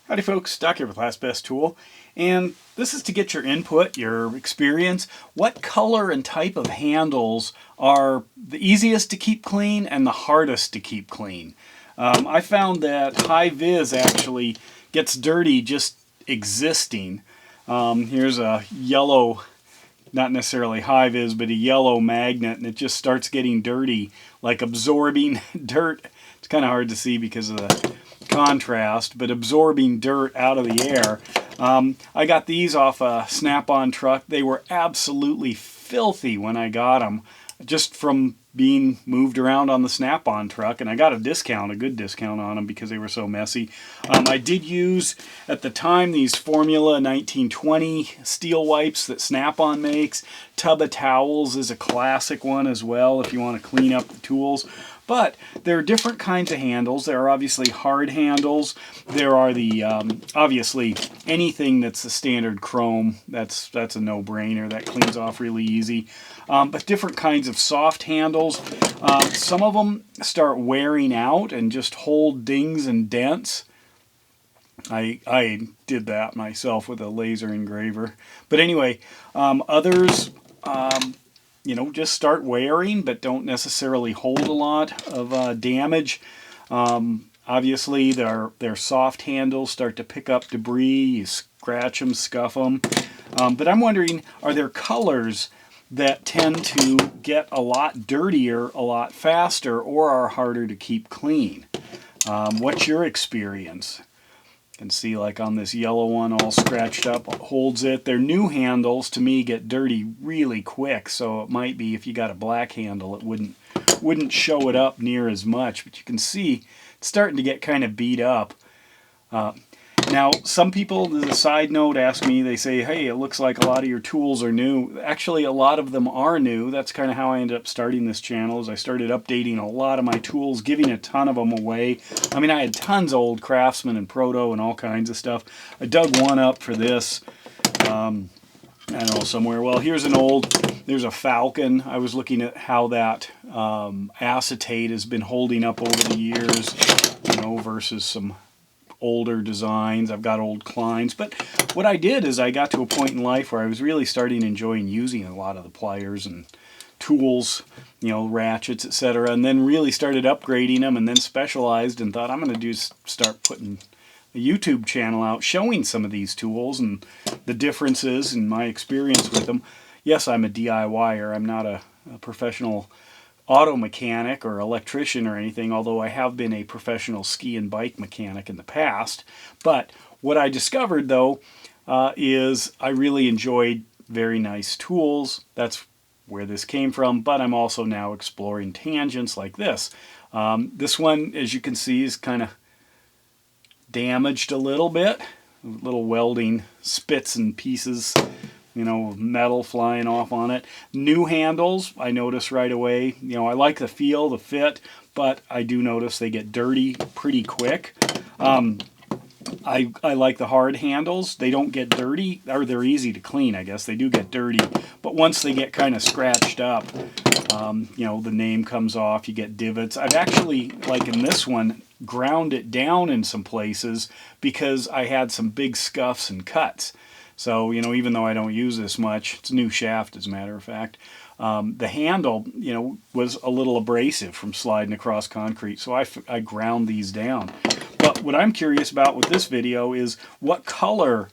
Howdy folks, Doc here with Last Best Tool, and this is to get your input, your experience. What color and type of handles are the easiest to keep clean and the hardest to keep clean? I found that high vis actually gets dirty just existing. Here's a yellow, not necessarily high vis, but a yellow magnet, and it just starts getting dirty, like absorbing dirt. It's kind of hard to see because of the contrast, but absorbing dirt out of the air. I got these off a Snap-on truck. They were absolutely filthy when I got them, just from being moved around on the Snap-on truck, and I got a discount, a good discount on them because they were so messy. I did use, at the time, these Formula 1920 steel wipes that Snap-on makes. Tub of Towels is a classic one as well if you want to clean up the tools. But there are different kinds of handles. There are obviously hard handles. There are the, obviously, anything that's the standard chrome. That's a no-brainer. That cleans off really easy. But different kinds of soft handles. Some of them start wearing out and just hold dings and dents. I did that myself with a laser engraver. But anyway, others... you know, just start wearing, but don't necessarily hold a lot of damage. Obviously, their soft handles start to pick up debris. You scratch them, scuff them. But I'm wondering, are there colors that tend to get a lot dirtier a lot faster or are harder to keep clean? What's your experience? You can see, like on this yellow one, all scratched up, holds it. Their new handles to me get dirty really quick, so it might be if you got a black handle it wouldn't show it up near as much, but you can see it's starting to get kind of beat up. Now, some people, as a side note, ask me, they say, hey, it looks like a lot of your tools are new. Actually, a lot of them are new. That's kind of how I ended up starting this channel, is I started updating a lot of my tools, giving a ton of them away. I mean, I had tons of old Craftsman and Proto and all kinds of stuff. I dug one up for this, I don't know, somewhere. Well, there's a Falcon. I was looking at how that acetate has been holding up over the years, you know, versus some older designs. I've got old Kleins, but what I did is I got to a point in life where I was really starting to enjoy using a lot of the pliers and tools, you know, ratchets, etc., and then really started upgrading them, and then specialized and thought I'm going to start putting a YouTube channel out showing some of these tools and the differences and my experience with them. Yes, I'm a DIYer. I'm not a professional auto mechanic or electrician or anything, although I have been a professional ski and bike mechanic in the past. But what I discovered, though, is I really enjoyed very nice tools. That's where this came from, but I'm also now exploring tangents like this. This one, as you can see, is kind of damaged a little bit. Little welding spits and pieces, you know, metal flying off on it. New handles, I notice right away. You know, I like the feel, the fit, but I do notice they get dirty pretty quick. I like the hard handles. They don't get dirty, or they're easy to clean, I guess. They do get dirty, but once they get kind of scratched up, you know, the name comes off, you get divots. I've actually, like in this one, ground it down in some places because I had some big scuffs and cuts. So, you know, even though I don't use this much, it's a new shaft as a matter of fact, the handle, you know, was a little abrasive from sliding across concrete, so I ground these down. But what I'm curious about with this video is what color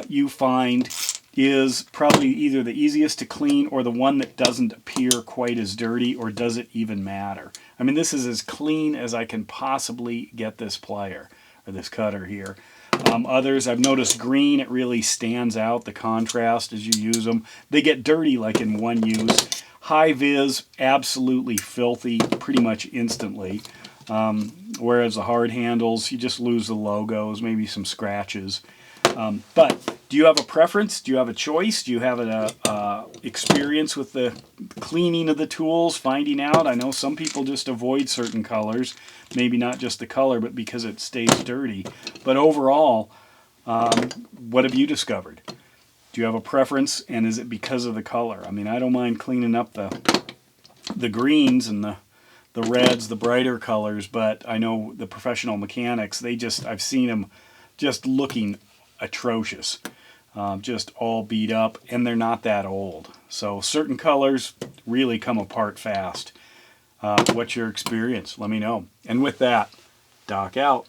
you find is probably either the easiest to clean or the one that doesn't appear quite as dirty, or does it even matter? I mean, this is as clean as I can possibly get this plier, or this cutter here. Others, I've noticed green, it really stands out, the contrast as you use them. They get dirty like in one use. High vis, absolutely filthy pretty much instantly. Whereas the hard handles, you just lose the logos, maybe some scratches. But do you have a preference? Do you have a choice? Do you have an experience with the cleaning of the tools, finding out? I know some people just avoid certain colors, maybe not just the color, but because it stays dirty. But overall, what have you discovered? Do you have a preference, and is it because of the color? I mean, I don't mind cleaning up the greens and the reds, the brighter colors, but I know the professional mechanics, I've seen them just looking atrocious. Just all beat up, and they're not that old. So certain colors really come apart fast. What's your experience? Let me know. And with that, Doc out.